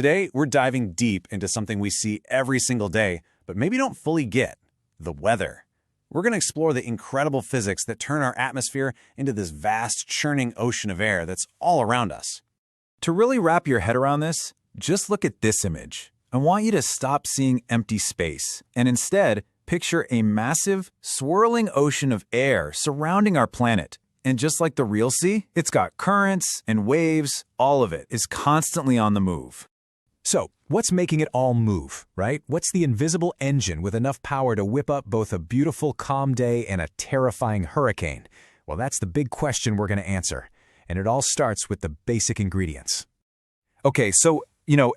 Today, we're diving deep into something we see every single day, but maybe don't fully get: the weather. We're going to explore the incredible physics that turn our atmosphere into this vast, churning ocean of air that's all around us. To really wrap your head around this, just look at this image. I want you to stop seeing empty space and instead picture a massive, swirling ocean of air surrounding our planet. And just like the real sea, it's got currents and waves. All of it is constantly on the move. So, what's making it all move, right? What's the invisible engine with enough power to whip up both a beautiful, calm day and a terrifying hurricane? Well, that's the big question we're going to answer. And it all starts with the basic ingredients. Okay, so,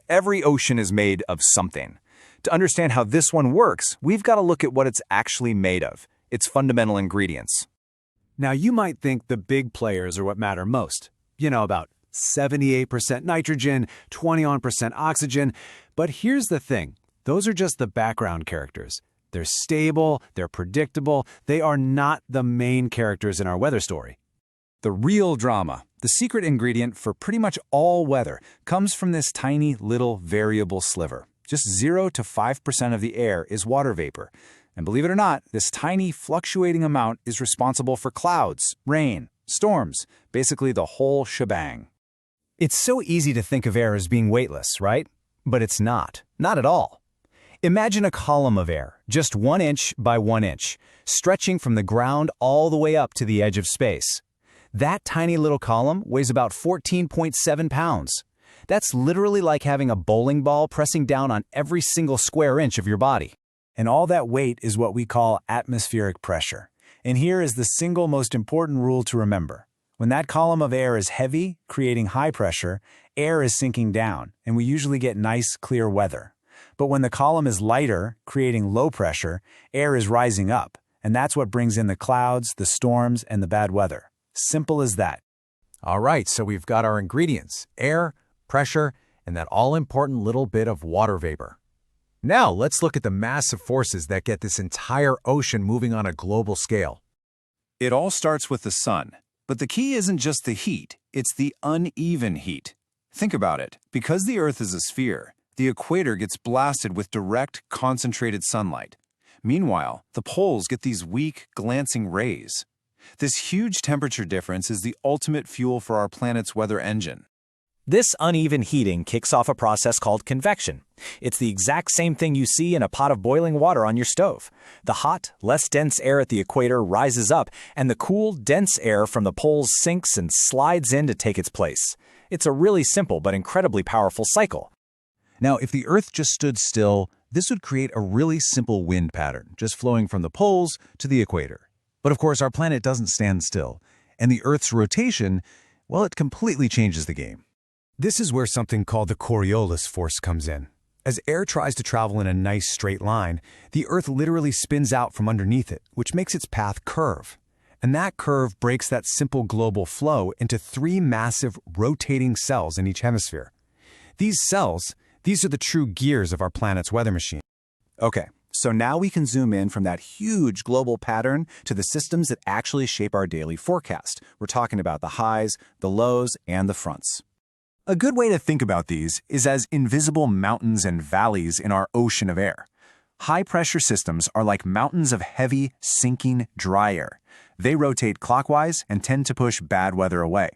every ocean is made of something. To understand how this one works, we've got to look at what it's actually made of, its fundamental ingredients. Now, you might think the big players are what matter most. About 78% nitrogen, 21% oxygen. But here's the thing. Those are just the background characters. They're stable, they're predictable, they are not the main characters in our weather story. The real drama, the secret ingredient for pretty much all weather, comes from this tiny little variable sliver. Just 0 to 5% of the air is water vapor. And believe it or not, this tiny fluctuating amount is responsible for clouds, rain, storms, basically the whole shebang. It's so easy to think of air as being weightless, right? But it's not. Not at all. Imagine a column of air, just 1 inch by 1 inch, stretching from the ground all the way up to the edge of space. That tiny little column weighs about 14.7 pounds. That's literally like having a bowling ball pressing down on every single square inch of your body. And all that weight is what we call atmospheric pressure. And here is the single most important rule to remember. When that column of air is heavy, creating high pressure, air is sinking down, and we usually get nice, clear weather. But when the column is lighter, creating low pressure, air is rising up, and that's what brings in the clouds, the storms, and the bad weather. Simple as that. All right, so we've got our ingredients: air, pressure, and that all-important little bit of water vapor. Now, let's look at the massive forces that get this entire ocean moving on a global scale. It all starts with the sun. But the key isn't just the heat, it's the uneven heat. Think about it. Because the Earth is a sphere, the equator gets blasted with direct, concentrated sunlight. Meanwhile, the poles get these weak, glancing rays. This huge temperature difference is the ultimate fuel for our planet's weather engine. This uneven heating kicks off a process called convection. It's the exact same thing you see in a pot of boiling water on your stove. The hot, less dense air at the equator rises up, and the cool, dense air from the poles sinks and slides in to take its place. It's a really simple but incredibly powerful cycle. Now, if the Earth just stood still, this would create a really simple wind pattern, just flowing from the poles to the equator. But of course, our planet doesn't stand still, and the Earth's rotation, well, it completely changes the game. This is where something called the Coriolis force comes in. As air tries to travel in a nice straight line, the Earth literally spins out from underneath it, which makes its path curve. And that curve breaks that simple global flow into 3 massive rotating cells in each hemisphere. These cells, these are the true gears of our planet's weather machine. Okay, so now we can zoom in from that huge global pattern to the systems that actually shape our daily forecast. We're talking about the highs, the lows, and the fronts. A good way to think about these is as invisible mountains and valleys in our ocean of air. High-pressure systems are like mountains of heavy, sinking, dry air. They rotate clockwise and tend to push bad weather away.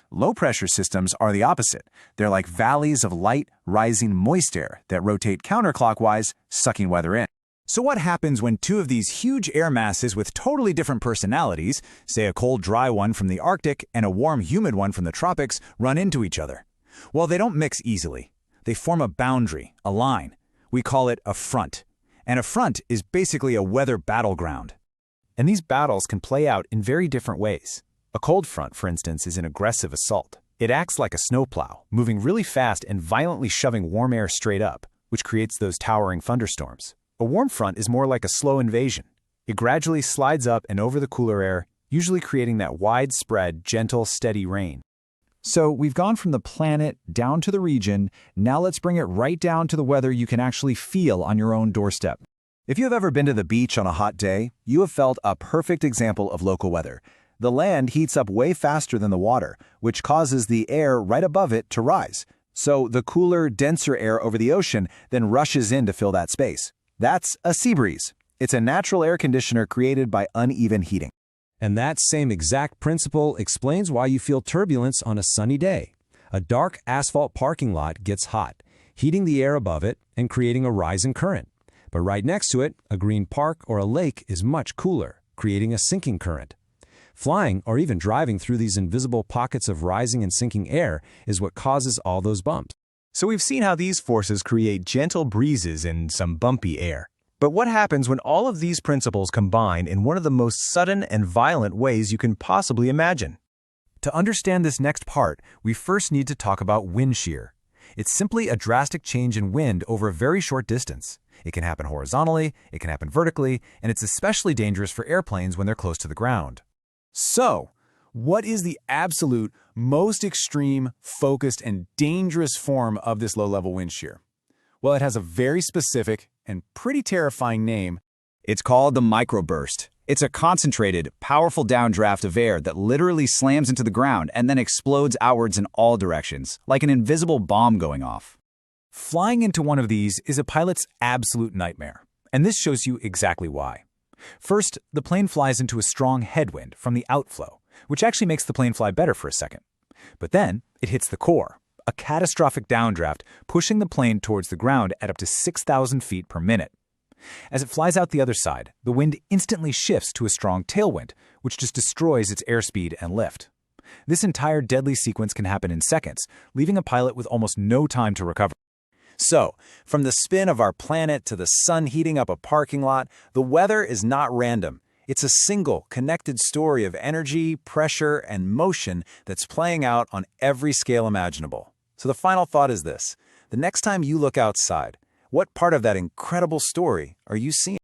Low-pressure systems are the opposite. They're like valleys of light, rising, moist air that rotate counterclockwise, sucking weather in. So what happens when 2 of these huge air masses with totally different personalities, say a cold, dry one from the Arctic and a warm, humid one from the tropics, run into each other? Well, they don't mix easily. They form a boundary, a line. We call it a front. And a front is basically a weather battleground. And these battles can play out in very different ways. A cold front, for instance, is an aggressive assault. It acts like a snowplow, moving really fast and violently shoving warm air straight up, which creates those towering thunderstorms. A warm front is more like a slow invasion. It gradually slides up and over the cooler air, usually creating that widespread, gentle, steady rain. So we've gone from the planet down to the region. Now let's bring it right down to the weather you can actually feel on your own doorstep. If you have ever been to the beach on a hot day, you have felt a perfect example of local weather. The land heats up way faster than the water, which causes the air right above it to rise. So the cooler, denser air over the ocean then rushes in to fill that space. That's a sea breeze. It's a natural air conditioner created by uneven heating. And that same exact principle explains why you feel turbulence on a sunny day. A dark asphalt parking lot gets hot, heating the air above it and creating a rising current. But right next to it, a green park or a lake is much cooler, creating a sinking current. Flying or even driving through these invisible pockets of rising and sinking air is what causes all those bumps. So we've seen how these forces create gentle breezes in some bumpy air. But what happens when all of these principles combine in one of the most sudden and violent ways you can possibly imagine? To understand this next part, we first need to talk about wind shear. It's simply a drastic change in wind over a very short distance. It can happen horizontally, it can happen vertically, and it's especially dangerous for airplanes when they're close to the ground. So, what is the absolute most extreme, focused, and dangerous form of this low-level wind shear? Well, it has a very specific and pretty terrifying name. It's called the microburst. It's a concentrated, powerful downdraft of air that literally slams into the ground and then explodes outwards in all directions, like an invisible bomb going off. Flying into one of these is a pilot's absolute nightmare, and this shows you exactly why. First, the plane flies into a strong headwind from the outflow, which actually makes the plane fly better for a second. But then it hits the core, a catastrophic downdraft pushing the plane towards the ground at up to 6,000 feet per minute. As it flies out the other side, the wind instantly shifts to a strong tailwind, which just destroys its airspeed and lift. This entire deadly sequence can happen in seconds, leaving a pilot with almost no time to recover. So, from the spin of our planet to the sun heating up a parking lot, the weather is not random. It's a single, connected story of energy, pressure, and motion that's playing out on every scale imaginable. So the final thought is this: the next time you look outside, what part of that incredible story are you seeing?